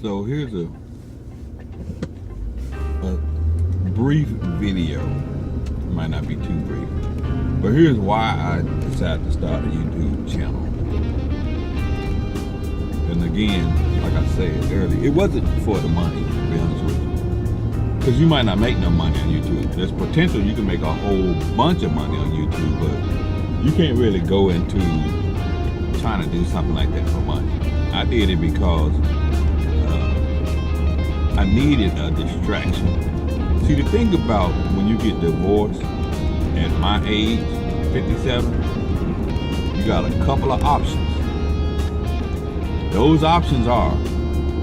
So here's a brief video. It might not be too brief, but here's why I decided to start a YouTube channel. And again, like I said earlier, it wasn't for the money, to be honest with you. Because you might not make no money on YouTube. There's potential you can make a whole bunch of money on YouTube, but you can't really go into trying to do something like that for money. I did it because I needed a distraction. See, the thing about when you get divorced at my age, 57, you got a couple of options. Those options are,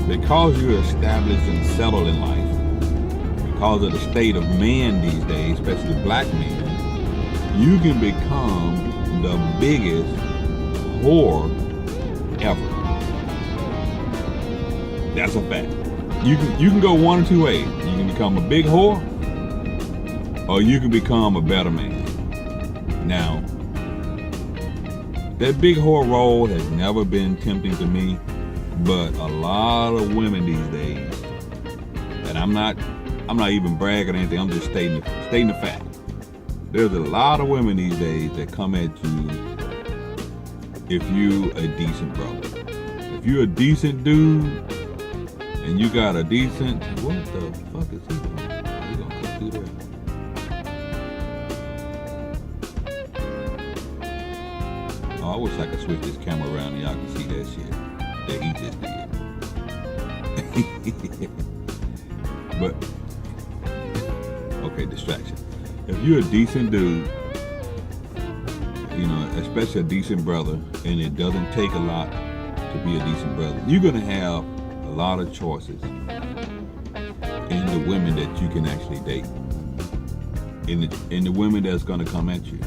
because you're established and settled in life, because of the state of men these days, especially black men, you can become the biggest whore ever. That's a fact. You can go one or two ways. You can become a big whore, or you can become a better man. Now, that big whore role has never been tempting to me, but a lot of women these days, and I'm not even bragging or anything, I'm just stating the fact. There's a lot of women these days that come at you if you a decent brother. If you're a decent dude and you got a decent, what the fuck is he doing? He gonna cut through there. Oh, I wish I could switch this camera around and y'all can see that shit that he just did. But okay, distraction. If you're a decent dude, you know, especially a decent brother, and it doesn't take a lot to be a decent brother, you're gonna have a lot of choices in the women that you can actually date, in the women that's gonna come at you.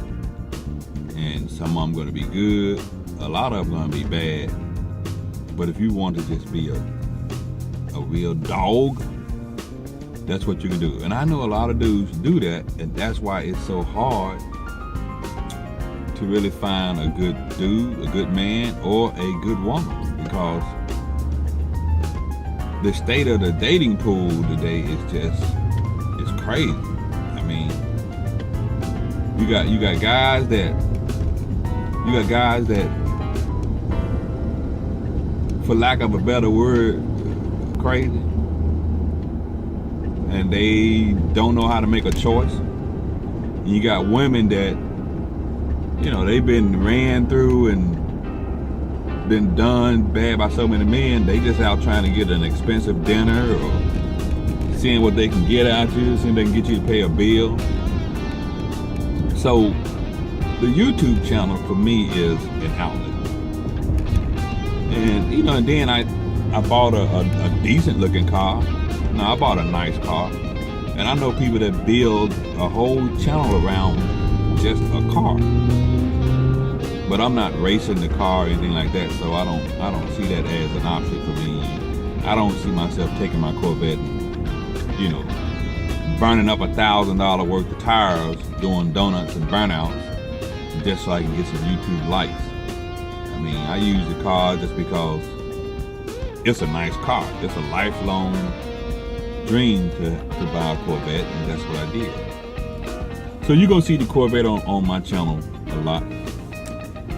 And some of them gonna be good, a lot of them gonna be bad. But if you want to just be a real dog, that's what you can do. And I know a lot of dudes do that, and that's why it's so hard to really find a good dude, a good man, or a good woman, because the state of the dating pool today is it's crazy. I mean, you got guys that for lack of a better word, crazy. And they don't know how to make a choice. And you got women that, you know, they've been ran through and been done bad by so many men. They just out trying to get an expensive dinner, or seeing what they can get out of you, seeing if they can get you to pay a bill. So the YouTube channel for me is an outlet. And you know, and then I bought a decent looking car. No, I bought a nice car, and I know people that build a whole channel around just a car. But I'm not racing the car or anything like that, so I don't see that as an option for me. I don't see myself taking my Corvette and, you know, burning up $1,000 worth of tires, doing donuts and burnouts, just so I can get some YouTube likes. I mean, I use the car just because it's a nice car. It's a lifelong dream to buy a Corvette, and that's what I did. So you're gonna see the Corvette on my channel a lot.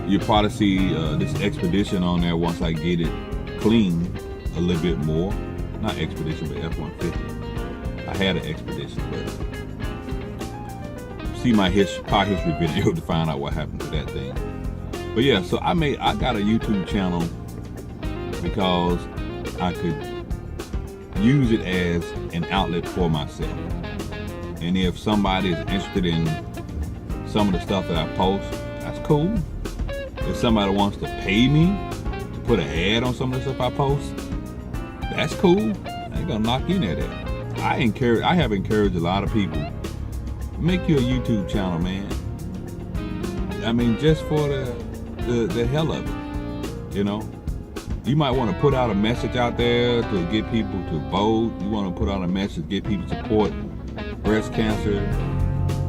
You'll probably see this Expedition on there once I get it clean a little bit more. Not Expedition, but F-150. I had an Expedition, but see my car history video to find out what happened to that thing. But yeah, so I got a YouTube channel because I could use it as an outlet for myself. And if somebody is interested in some of the stuff that I post, that's cool. If somebody wants to pay me to put an ad on some of the stuff I post, that's cool. I ain't gonna knock in at that. I have encouraged a lot of people, make you a YouTube channel, man. I mean, just for the hell of it, you know. You might want to put out a message out there to get people to vote. You want to put out a message to get people to support breast cancer.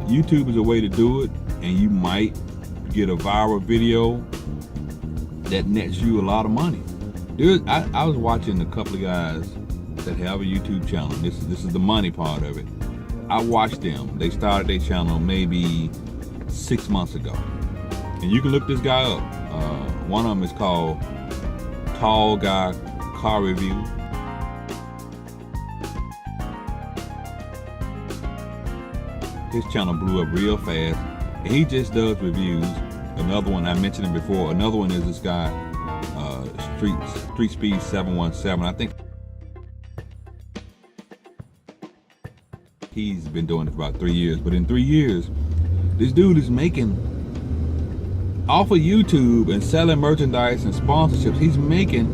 YouTube is a way to do it, and you might get a viral video that nets you a lot of money. I was watching a couple of guys that have a YouTube channel. This is the money part of it. I watched them. They started their channel maybe 6 months ago, and you can look this guy up. One of them is called Tall Guy Car Review. His channel blew up real fast, and he just does reviews. Another one, I mentioned him before. Another one is this guy, Street Speed 717. I think he's been doing it for about 3 years. But in 3 years, this dude is making, off of YouTube and selling merchandise and sponsorships, he's making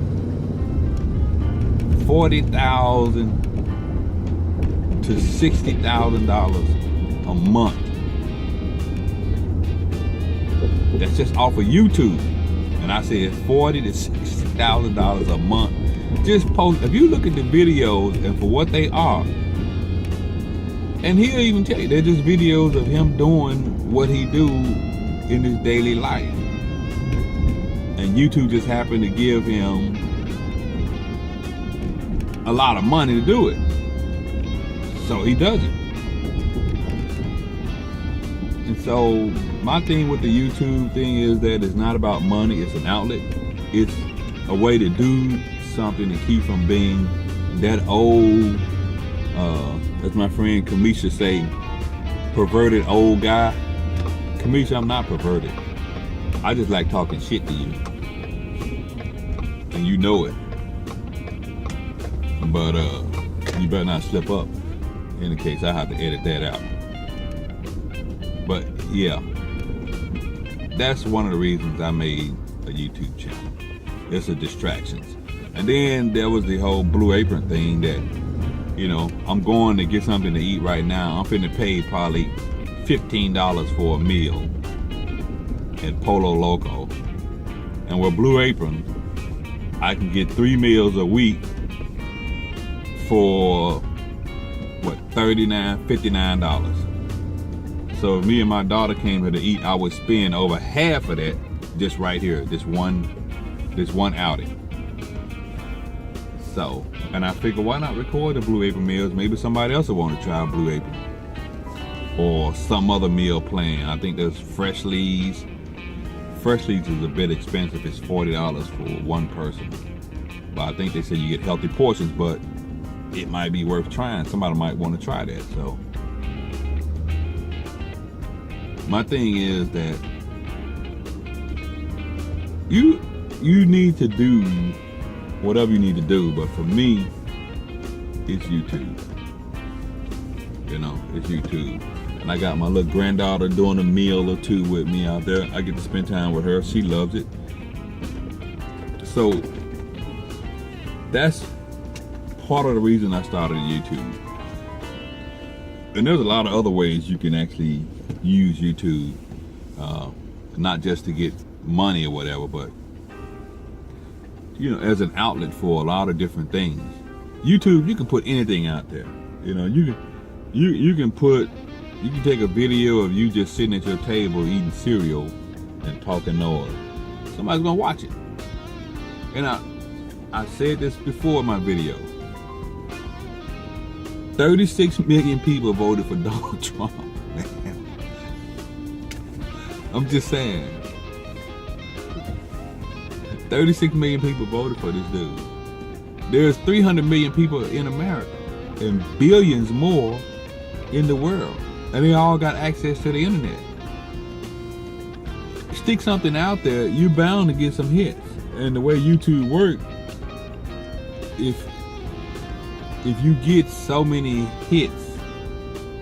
$40,000 to $60,000 a month. That's just off of YouTube. And I said $40,000 to $60,000 a month. Just post. If you look at the videos and for what they are, and he'll even tell you they're just videos of him doing what he do in his daily life. And YouTube just happened to give him a lot of money to do it, so he does it. And so my thing with the YouTube thing is that it's not about money. It's an outlet. It's a way to do something to keep from being that old, as my friend Kamisha say, perverted old guy. Kamisha, I'm not perverted. I just like talking shit to you, and you know it. But you better not slip up. In the case, I have to edit that out. But yeah, that's one of the reasons I made a YouTube channel. It's a distractions. And then there was the whole Blue Apron thing that, you know, I'm going to get something to eat right now. I'm finna pay probably $15 for a meal at Polo Loco. And with Blue Apron, I can get 3 meals a week for what, $39, $59. So if me and my daughter came here to eat, I would spend over half of that just right here, this one outing. So, and I figure, why not record the Blue Apron meals? Maybe somebody else will want to try Blue Apron or some other meal plan. I think there's Freshly's. Freshly's is a bit expensive. It's $40 for one person. But I think they say you get healthy portions, but it might be worth trying. Somebody might want to try that. So my thing is that you need to do whatever you need to do, but for me, it's YouTube. You know, it's YouTube. And I got my little granddaughter doing a meal or two with me out there. I get to spend time with her. She loves it. So that's part of the reason I started YouTube. And there's a lot of other ways you can actually use YouTube, not just to get money or whatever, but you know, as an outlet for a lot of different things. YouTube, you can put anything out there. You know, you can take a video of you just sitting at your table eating cereal and talking noise. Somebody's gonna watch it. And I said this before in my video. 36 million people voted for Donald Trump, man. I'm just saying. 36 million people voted for this dude. There's 300 million people in America and billions more in the world. And they all got access to the internet. Stick something out there, you're bound to get some hits. And the way YouTube works, if you get so many hits,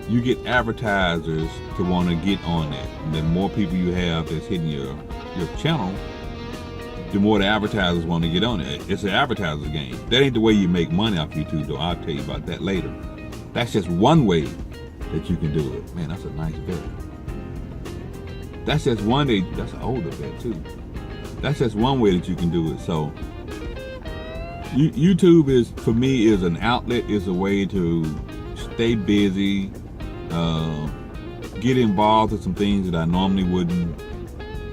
you get advertisers to want to get on that. And the more people you have that's hitting your channel, the more the advertisers want to get on it. It's an advertiser's game. That ain't the way you make money off YouTube, though. I'll tell you about that later. That's just one way that you can do it. Man, that's a nice bet. That's just one way. That's an older bet too. That's just one way that you can do it. So YouTube is, for me, is an outlet, is a way to stay busy, get involved in some things that I normally wouldn't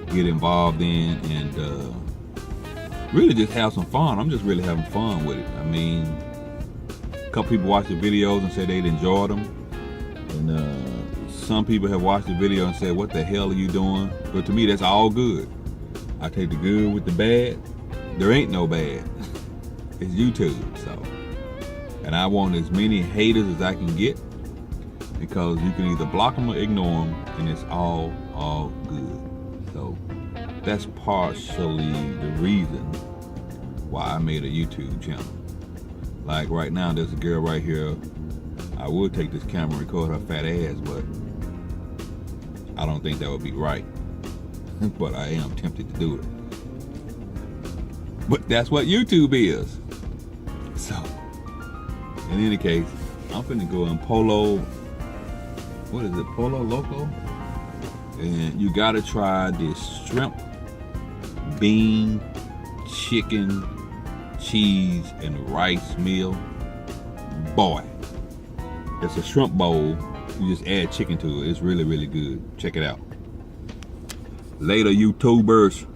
get involved in, and really just have some fun. I'm just really having fun with it. I mean, a couple people watch the videos and say they'd enjoyed them, and some people have watched the video and said, "What the hell are you doing?" But to me, that's all good. I take the good with the bad. There ain't no bad. It's YouTube, so. And I want as many haters as I can get, because you can either block them or ignore them, and it's all good. So that's partially the reason why I made a YouTube channel. Like right now, there's a girl right here. I would take this camera and record her fat ass, but I don't think that would be right. But I am tempted to do it. But that's what YouTube is. So, in any case, I'm finna go in Polo. What is it? Polo Loco? And you gotta try this shrimp, bean, chicken, cheese, and rice meal. Boy, it's a shrimp bowl. You just add chicken to it. It's really, really good. Check it out. Later, YouTubers.